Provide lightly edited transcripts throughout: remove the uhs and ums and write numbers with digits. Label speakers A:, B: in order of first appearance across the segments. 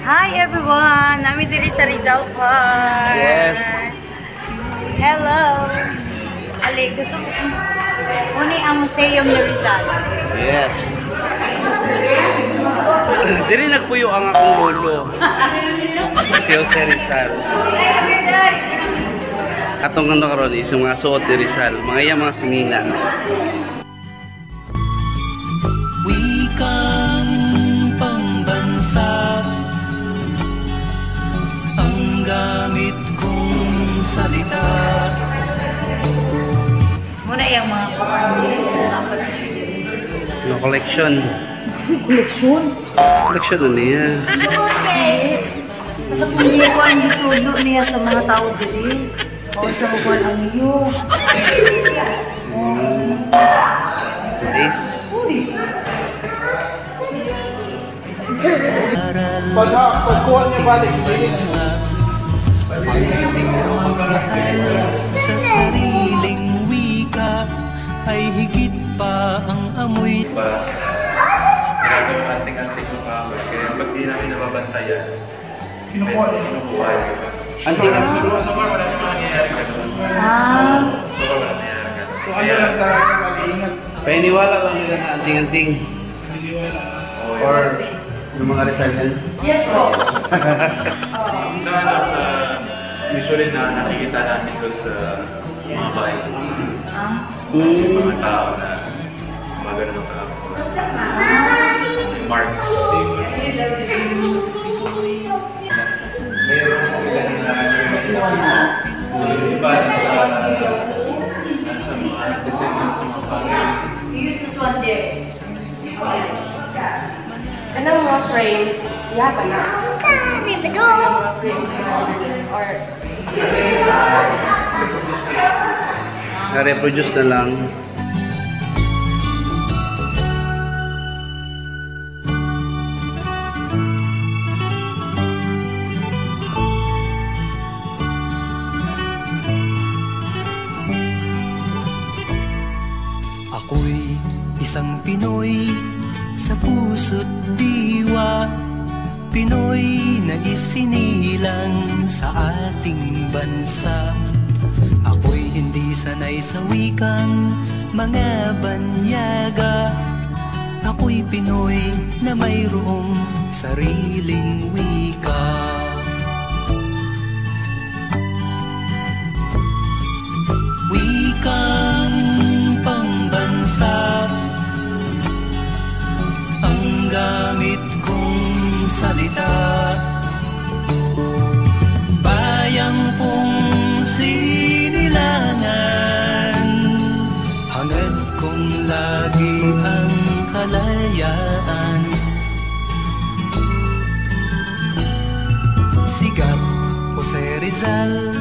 A: Hi everyone! Nami diri sa Rizal Park.
B: Yes.
A: Hello. Ali, gusto mo uni ang museum ni Rizal.
B: Yes. Diri nagpuyo ang akong lolo. Si Jose Rizal. Katong ano karon is mga suot ni Rizal, mga iya mga sinina.
C: Wikang pambansa ang gamit kong salita.
A: Muna yung mga
B: No collection.
A: collection.
B: Collection na niya.
A: Sa katulikuan ditulo niya sa mga tao diri. O sa buwan ang iyo.
B: Nice.
C: Pagkuha niyo balik sa sariling wika ay higit pa ang amoy.
D: Anting-anting yung power. Kaya pag di namin nababantayan, kinukuha.
B: Anting-anting.
D: So far, wala naman nangyayari ka doon. So far, wala nangyayari ka doon.
E: So ano lang talaga mag-iingat?
B: Paniniwala lang nila na anting-anting. Or yung mga Rizalian.
A: Yes po.
D: Usually na nakikita natin ko sa mga bahay. Yung mga tao na mga ganun ang tao. Marks. Meron ilan na yung iba sa mga descendants ng mga bagay.
A: We used to one day. Ano mga frames? Yaba na. Mga frames or
B: Na-reproduce na lang.
C: Ako'y isang Pinoy sa puso't diwa, Pinoy na isinilang sa ating bansa. Ako'y hindi sanay sa wikang mga banyaga, ako'y Pinoy na mayroong sariling wika. Wikang pambansa ang gamit kong salita. Bayang kong sinilangan, hangad kong lagi ang kalayaan. Sigat Jose Rizal,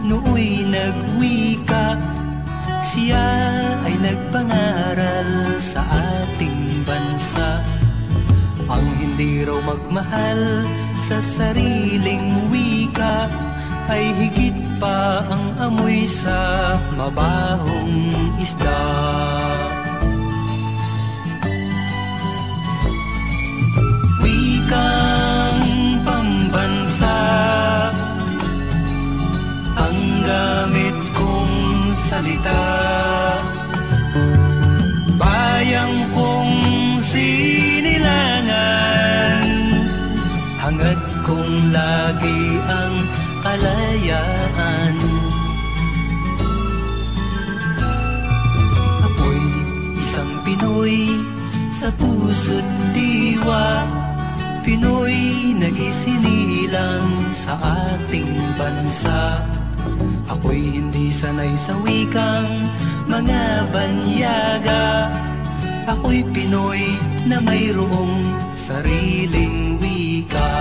C: nooy nagwika, siya ay nagpangaral sa ating bansa. Ang hindi raw magmahal sa sariling wika ay higit pa ang amoy sa mabahong isda. Wikang pambansa ang gamit kong salita. Bayang kong sinilangan, hangad kong lagi ang kalayaan. Ako'y isang Pinoy sa puso't diwa, Pinoy na isinilang sa ating bansa. Ako'y hindi sanay sa wikang mga banyaga, ako'y Pinoy na mayroong sariling wika.